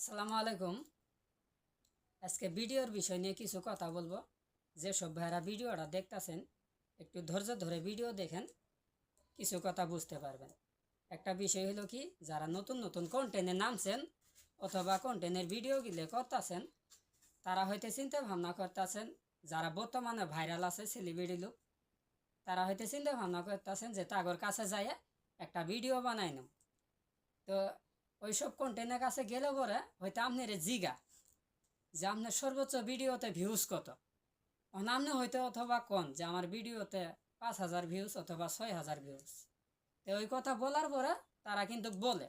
আসসালামু আলাইকুম। আজকে ভিডিওর বিষয় নিয়ে কিছু কথা বলবো। যেসব ভাইরা ভিডিওটা দেখতেছেন একটু ধৈর্য ধরে ভিডিও দেখেন, কিছু কথা বুঝতে পারবেন। একটা বিষয় হলো কি, যারা নতুন নতুন কন্টেন্টে নামছেন অথবা কন্টেন্টের ভিডিওগুলো করতেছেন, তারা হয়তো চিন্তা ভাবনা করতেছেন, যারা বর্তমানে ভাইরাল আছে সেলিব্রিটি লোক, তারা হয়তো চিন্তা ভাবনা করতেছেন যে তাগর কাছে যাইয়া একটা ভিডিও বানাই নাও। তো ওইসব কন্টেন্টের কাছে গেলে পরে হয়তো আপনার জিগা যে আপনার সর্বোচ্চ ভিডিওতে ভিউজ কত, আপনি হয়তো অথবা কন যে আমার ভিডিওতে 5,000 ভিউজ অথবা 6,000 ভিউজ। তো ওই কথা বলার পরে তারা কিন্তু বলে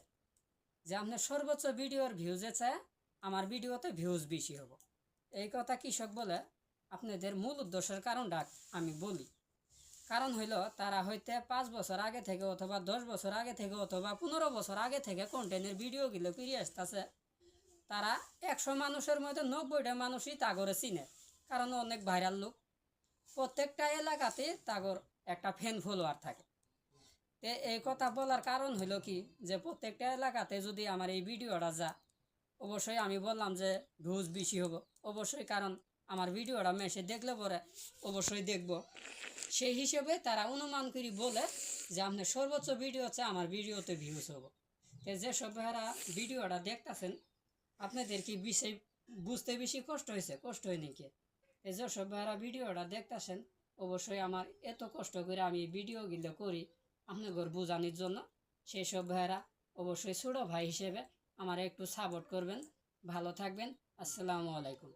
যে আপনার সর্বোচ্চ ভিডিওর ভিউজে চায় আমার ভিডিওতে ভিউজ বেশি হব। এই কথা কৃষক বলে আপনাদের মূল উদ্দেশ্যের কারণটা আমি বলি। কারণ হইল তারা হইতে 5 বছর আগে থেকে অথবা 10 বছর আগে থেকে অথবা 15 বছর আগে থেকে কন্টেন্টের ভিডিওগুলো করে আসতেছে। তারা 100 মানুষের মধ্যে 90টা মানুষই তাগরে চিনে, কারণ অনেক ভাইরাল লোক। প্রত্যেকটা এলাকাতে তাগর একটা ফ্যান ফলোয়ার থাকে। তো এই কথা বলার কারণ হলো কি, যে প্রত্যেকটা এলাকাতে যদি আমার এই ভিডিওটা যা, অবশ্যই আমি বললাম যে ভিউজ বেশি হবো অবশ্যই, কারণ আমার ভিডিওটা মেসে দেখলে পরে অবশ্যই দেখব। সেই হিসেবে তারা অনুমান করি বলে যে আপনার সর্বোচ্চ ভিডিও হচ্ছে আমার ভিডিওতে ভিউজ হবো। তো যেসব ভাইরা ভিডিওটা দেখতেছেন আপনাদের কি বিষয় বুঝতে বেশি কষ্ট হয়েছে? কষ্ট হয়নি কি? এই যে সব ভাইরা ভিডিওটা দেখতেছেন, অবশ্যই আমার এত কষ্ট করে আমি ভিডিওগুলো করি আপনাদের বোঝানোর জন্য। সেই সব ভাইরা অবশ্যই ছোটো ভাই হিসেবে আমার একটু সাপোর্ট করবেন। ভালো থাকবেন। আসসালামু আলাইকুম।